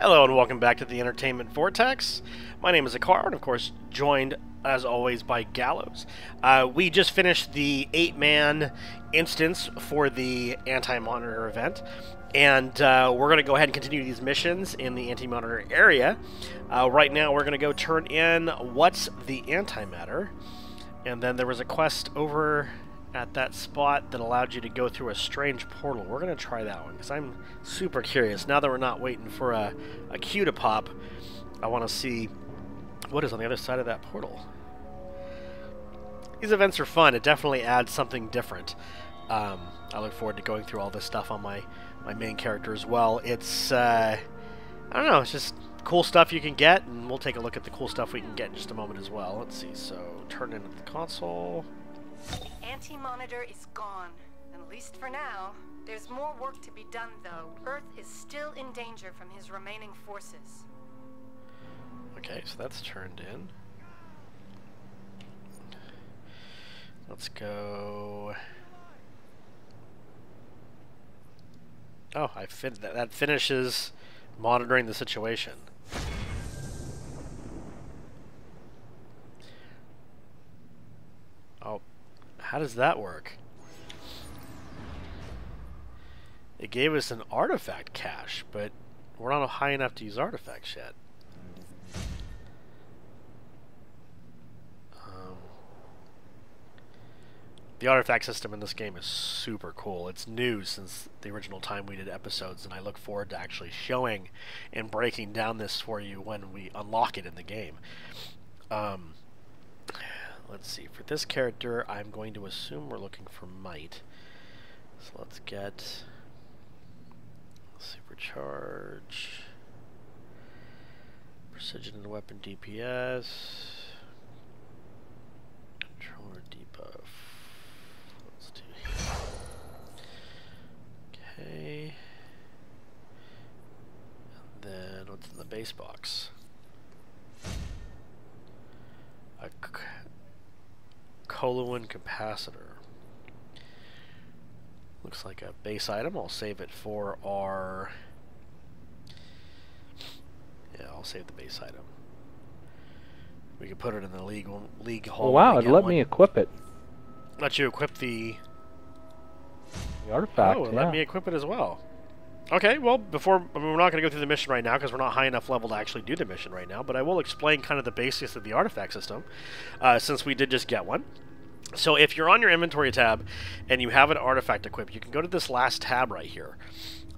Hello and welcome back to the Entertainment Vortex. My name is Hikaro, and of course joined as always by Gallows. We just finished the 8-man instance for the anti-monitor event, and we're going to go ahead and continue these missions in the anti-monitor area. Right now we're going to go turn in What's the Antimatter, and then there was a quest over at that spot that allowed you to go through a strange portal. We're going to try that one because I'm super curious. Now that we're not waiting for a queue to pop, I want to see what is on the other side of that portal. These events are fun. It definitely adds something different. I look forward to going through all this stuff on my main character as well. It's, I don't know, it's just cool stuff you can get, and we'll take a look at the cool stuff we can get in just a moment as well. Let's see, so turn in the console. Anti-monitor is gone, at least for now. There's more work to be done, though. Earth is still in danger from his remaining forces. Okay, so that's turned in. Let's go. Oh, that finishes monitoring the situation. Oh, how does that work? It gave us an artifact cache, but we're not high enough to use artifacts yet. The artifact system in this game is super cool. It's new since the original time we did episodes, and I look forward to actually showing and breaking down this for you when we unlock it in the game. Let's see. For this character, I'm going to assume we're looking for might. So let's get supercharge, precision and weapon DPS, controller debuff. Let's do here. Okay. And then what's in the base box? A Coluan capacitor. Looks like a base item. I'll save it for our... Yeah, I'll save the base item. We can put it in the league hall. Oh wow, it let me equip it. Let you equip the artifact. Oh, let me equip it as well. Okay, well, we're not going to go through the mission right now because we're not high enough level to actually do the mission right now, but I will explain kind of the basics of the artifact system, since we did just get one. So if you're on your inventory tab and you have an artifact equipped, you can go to this last tab right here.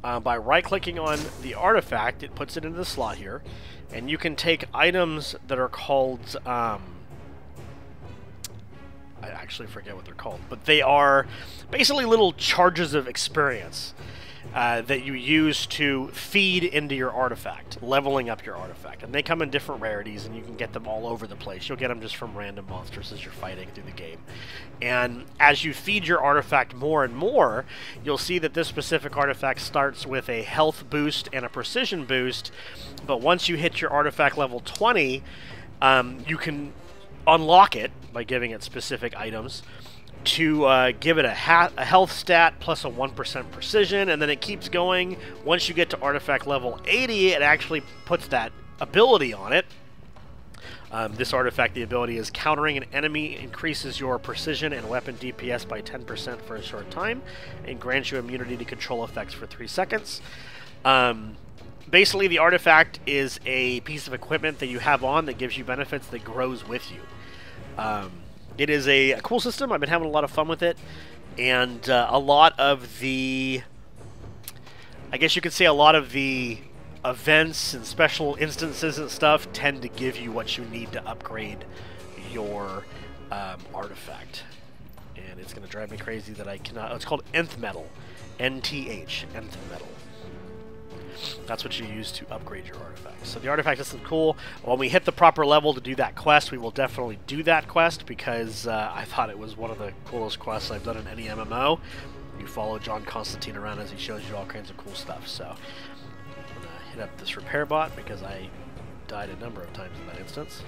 By right-clicking on the artifact, it puts it into the slot here, and you can take items that are called... I actually forget what they're called, but they are basically little charges of experience that you use to feed into your artifact, leveling up your artifact. And they come in different rarities, and you can get them all over the place. You'll get them just from random monsters as you're fighting through the game. And as you feed your artifact more and more, you'll see that this specific artifact starts with a health boost and a precision boost, but once you hit your artifact level 20, you can unlock it by giving it specific items to give it a health stat plus a 1% precision, and then it keeps going. Once you get to artifact level 80, it actually puts that ability on it. This artifact, the ability is countering an enemy, increases your precision and weapon DPS by 10% for a short time, and grants you immunity to control effects for 3 seconds. Basically, the artifact is a piece of equipment that you have on that gives you benefits that grows with you. It is a cool system. I've been having a lot of fun with it, and a lot of the, I guess you could say a lot of the events and special instances and stuff tend to give you what you need to upgrade your artifact. And it's going to drive me crazy that I cannot, it's called Nth Metal. NTH, Nth Metal. That's what you use to upgrade your artifact. So the artifact system is cool. When we hit the proper level to do that quest, we will definitely do that quest because I thought it was one of the coolest quests I've done in any MMO. You follow John Constantine around as he shows you all kinds of cool stuff. So I'm going to hit up this repair bot because I died a number of times in that instance.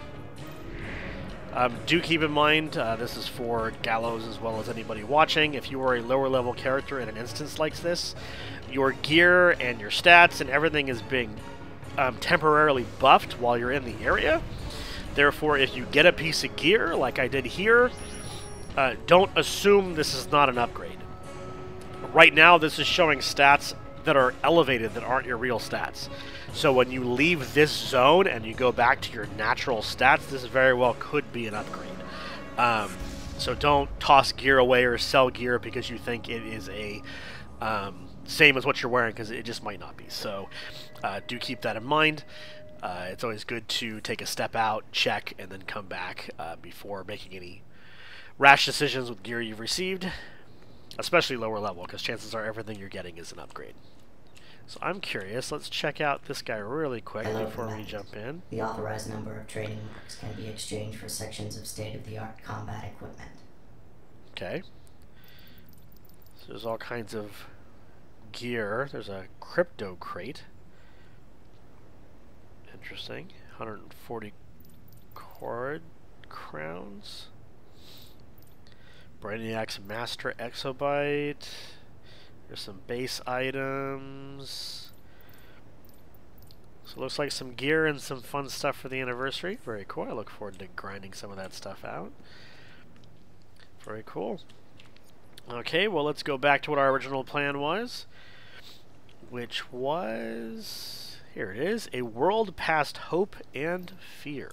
Do keep in mind, this is for Gallows as well as anybody watching. If you are a lower level character in an instance like this, your gear and your stats and everything is being temporarily buffed while you're in the area. Therefore, if you get a piece of gear, like I did here, don't assume this is not an upgrade. Right now, this is showing stats that are elevated that aren't your real stats. So when you leave this zone and you go back to your natural stats, this very well could be an upgrade. So don't toss gear away or sell gear because you think it is a same as what you're wearing, because it just might not be. So do keep that in mind. It's always good to take a step out, check, and then come back before making any rash decisions with gear you've received, especially lower level, because chances are everything you're getting is an upgrade. So I'm curious. Let's check out this guy really quick before we jump in. The authorized number of trading marks can be exchanged for sections of state-of-the-art combat equipment. Okay. So there's all kinds of gear. There's a crypto crate. Interesting. 140 cord crowns. Brainiac's Master Exobyte. There's some base items. So it looks like some gear and some fun stuff for the anniversary. Very cool. I look forward to grinding some of that stuff out. Very cool. Okay, well, let's go back to what our original plan was, which was... here it is. A world past hope and fear.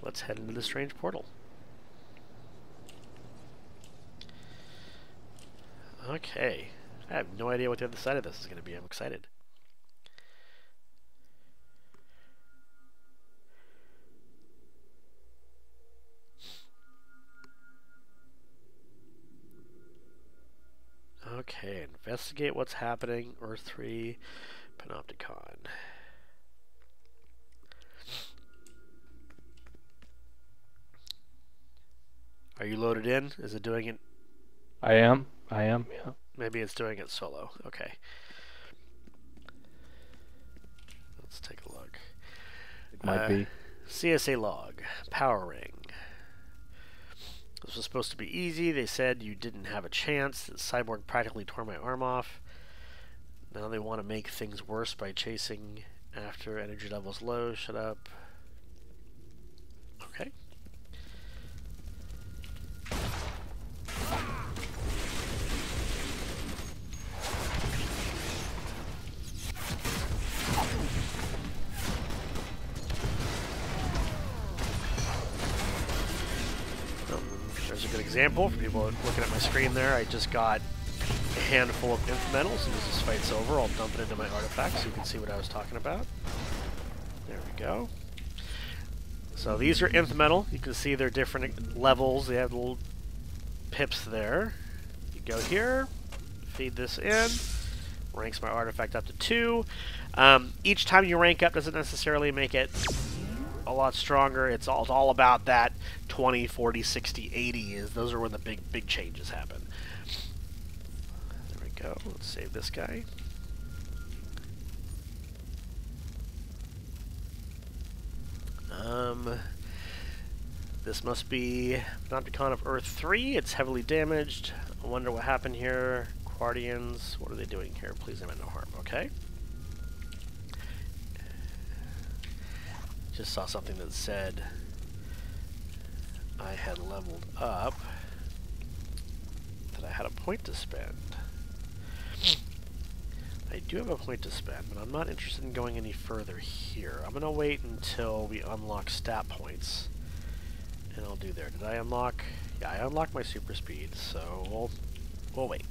Let's head into the strange portal. Okay. I have no idea what the other side of this is going to be. I'm excited. Okay, investigate what's happening. Earth 3, Panopticon. Are you loaded in? Is it doing it? I am, yeah. Maybe it's doing it solo. Okay. Let's take a look. It might be. CSA log. Power ring. This was supposed to be easy. They said you didn't have a chance. Cyborg practically tore my arm off. Now they want to make things worse by chasing after energy levels low. Shut up. Okay. There's a good example for people looking at my screen there. I just got a handful of nth metals, and as this fight's over, I'll dump it into my artifact so you can see what I was talking about. There we go. So these are nth metal. You can see they're different levels. They have little pips there. You go here, feed this in, ranks my artifact up to 2. Each time you rank up doesn't necessarily make it a lot stronger. It's all about that 20, 40, 60, 80. Those are when the big changes happen. There we go. Let's save this guy. This must be Panopticon of Earth 3. It's heavily damaged. I wonder what happened here. Guardians, what are they doing here? Please aim at no harm. Okay. Just saw something that said I had leveled up, that I had a point to spend. I do have a point to spend, but I'm not interested in going any further here. I'm going to wait until we unlock stat points, and I'll do there. Did I unlock? Yeah, I unlocked my super speed, so we'll wait.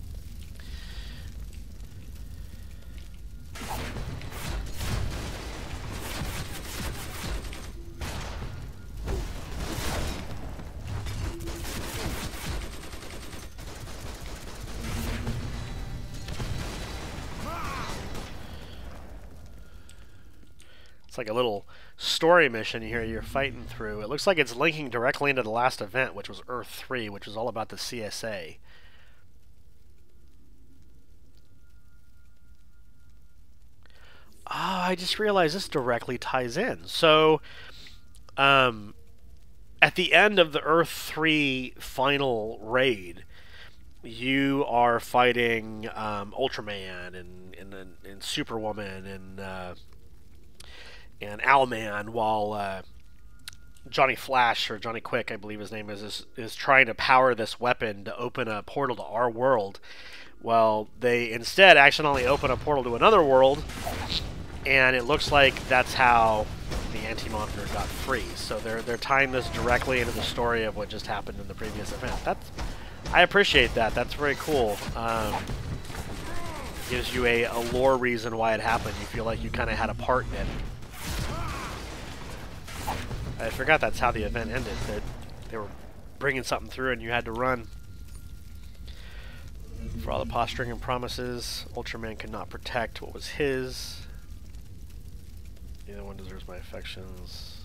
It's like a little story mission here you're fighting through. It looks like it's linking directly into the last event, which was Earth 3, which was all about the CSA. Ah, I just realized this directly ties in. So, at the end of the Earth 3 final raid, you are fighting Ultraman and Superwoman and Owlman, while Johnny Flash, or Johnny Quick, I believe his name is trying to power this weapon to open a portal to our world. Well, they instead accidentally open a portal to another world, and it looks like that's how the Anti-Monitor got free. So they're tying this directly into the story of what just happened in the previous event. I appreciate that. That's very cool. Gives you a lore reason why it happened. You feel like you kind of had a part in it. I forgot that's how the event ended. That they were bringing something through and you had to run. For all the posturing and promises, Ultraman could not protect what was his. Neither one deserves my affections.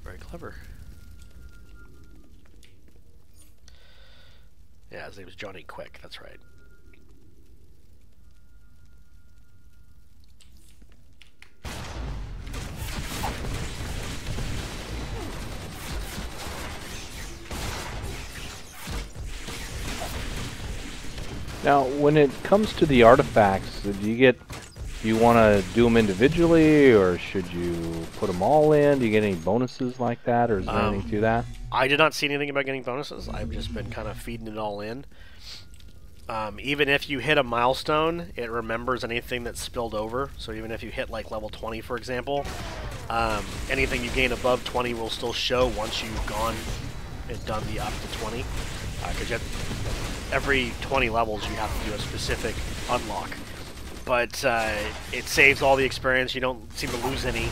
Very clever. Yeah, his name is Johnny Quick, that's right. Now, when it comes to the artifacts, do you want to do them individually, or should you put them all in? Do you get any bonuses like that, or is there anything to that? I did not see anything about getting bonuses. I've just been kind of feeding it all in. Even if you hit a milestone, it remembers anything that's spilled over. So even if you hit like level 20, for example, anything you gain above 20 will still show once you've gone and done the up to 20. Because every 20 levels you have to do a specific unlock. But it saves all the experience. You don't seem to lose any.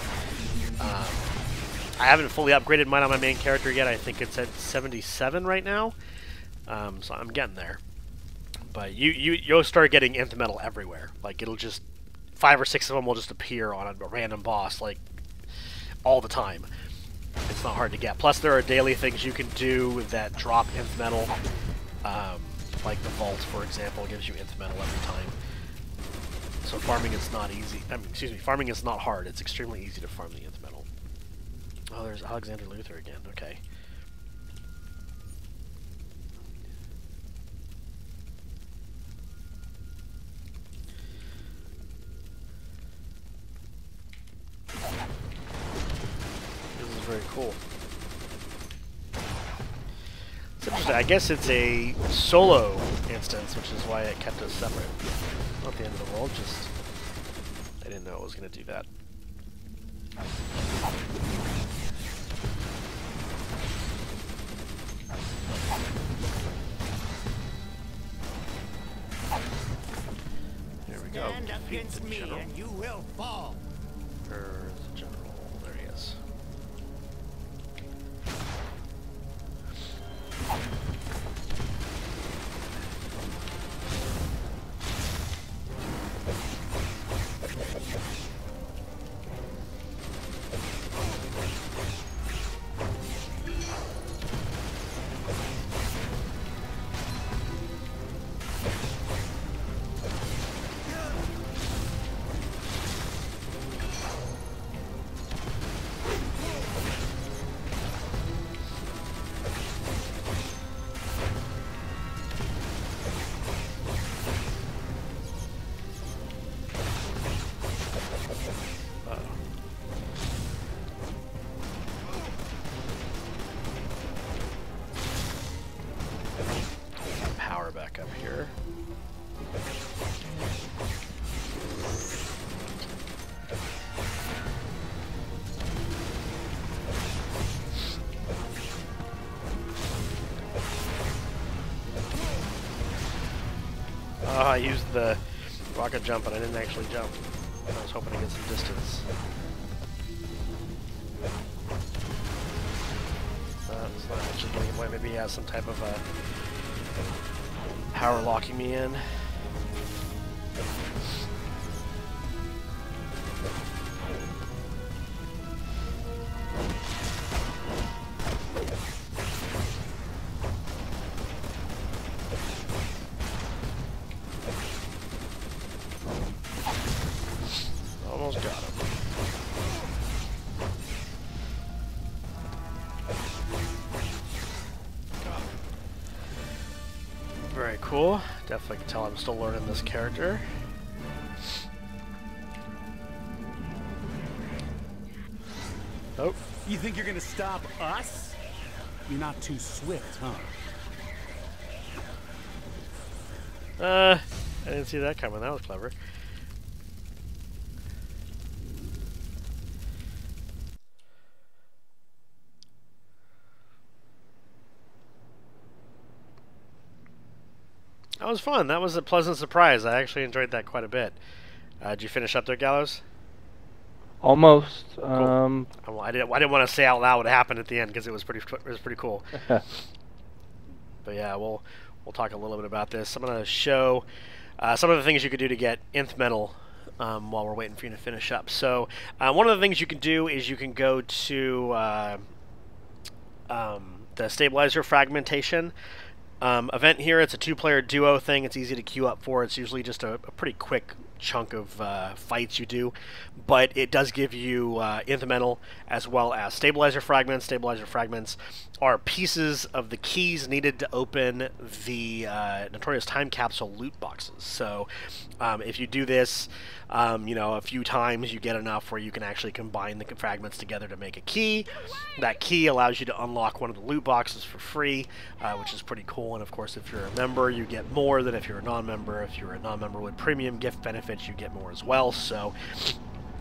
I haven't fully upgraded mine on my main character yet. I think it's at 77 right now. So I'm getting there. But you'll start getting nth metal everywhere. Like, it'll just 5 or 6 of them will just appear on a random boss, like, all the time. It's not hard to get. Plus, there are daily things you can do that drop nth metal. Like the vault, for example, gives you nth metal every time. So farming is not easy. Farming is not hard. It's extremely easy to farm the nth metal. Oh, there's Alexander Luthor again. Okay. This is very cool. It's interesting. I guess it's a solo instance, which is why it kept us separate. Not the end of the world, just I didn't know it was going to do that. There we go. Stand up against me and you will fall. Where's the general? There he is. Back up here. I used the rocket jump, but I didn't actually jump. I was hoping to get some distance. It's not actually getting away. Maybe he has some type of a power locking me in. Almost got him. cool. Definitely can tell I'm still learning this character. Oh. You think you're gonna stop us? You're not too swift, huh? I didn't see that coming. That was clever. That was fun. That was a pleasant surprise. I actually enjoyed that quite a bit. Did you finish up there, Gallows? Almost. Cool. I didn't want to say out loud what happened at the end because it was pretty cool. But yeah, we'll talk a little bit about this. I'm gonna show some of the things you could do to get nth metal while we're waiting for you to finish up. So one of the things you can do is you can go to the stabilizer fragmentation event here. It's a 2-player duo thing. It's easy to queue up for. It's usually just a pretty quick chunk of fights you do, but it does give you nth metal as well as stabilizer fragments. Stabilizer fragments are pieces of the keys needed to open the Notorious Time Capsule loot boxes. So if you do this you know, a few times, you get enough where you can actually combine the fragments together to make a key. That key allows you to unlock one of the loot boxes for free, which is pretty cool. And of course, if you're a member, you get more than if you're a non-member. If you're a non-member with premium gift benefits, you get more as well. So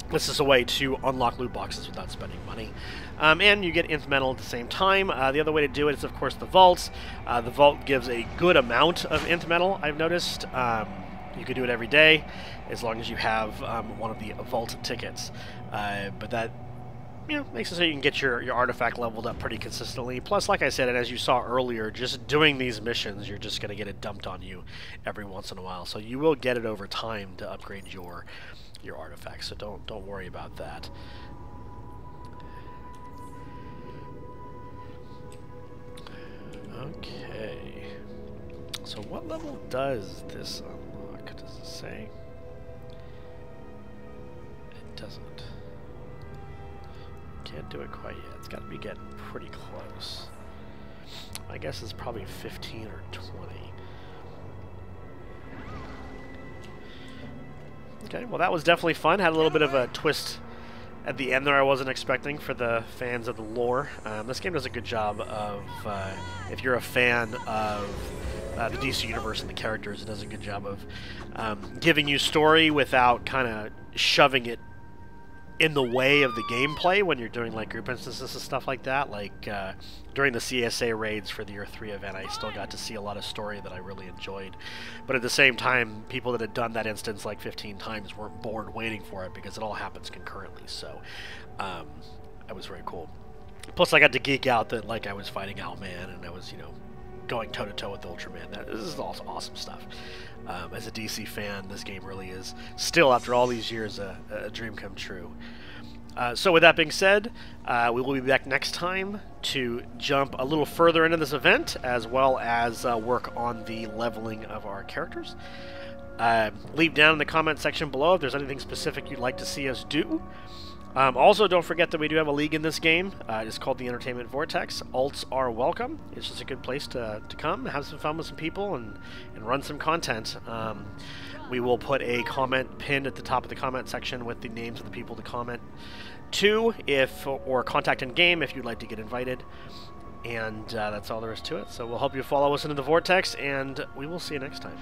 this is a way to unlock loot boxes without spending money. And you get nth metal at the same time. The other way to do it is, of course, the vaults. The vault gives a good amount of nth metal, I've noticed. You could do it every day, as long as you have one of the vault tickets. But that, you know, makes it so you can get your artifact leveled up pretty consistently. Plus, like I said, and as you saw earlier, just doing these missions, you're just going to get it dumped on you every once in a while. So you will get it over time to upgrade your artifacts. So don't worry about that. Okay. So what level does this unlock? Does it say? It doesn't. Can't do it quite yet. It's got to be getting pretty close. My guess is probably 15 or 20. Okay, well that was definitely fun. Had a little bit of a twist at the end there I wasn't expecting for the fans of the lore. This game does a good job of, if you're a fan of the DC Universe and the characters, it does a good job of giving you story without kind of shoving it in the way of the gameplay when you're doing like group instances and stuff like that. Like during the CSA raids for the Year 3 event, I still got to see a lot of story that I really enjoyed. But at the same time, people that had done that instance like 15 times weren't bored waiting for it because it all happens concurrently. So that was very cool. Plus, I got to geek out that like I was fighting Owlman and I was, you know, going toe-to-toe with Ultraman. This is all awesome stuff. As a DC fan, this game really is still, after all these years, a dream come true. So with that being said, we will be back next time to jump a little further into this event, as well as work on the leveling of our characters. Leave down in the comment section below if there's anything specific you'd like to see us do. Also, don't forget that we do have a league in this game. It's called the Entertainment Vortex. Alts are welcome. It's just a good place to come, have some fun with some people, and run some content. We will put a comment pinned at the top of the comment section with the names of the people to comment to, or contact in game if you'd like to get invited. And that's all there is to it. So we'll help you follow us into the Vortex, and we will see you next time.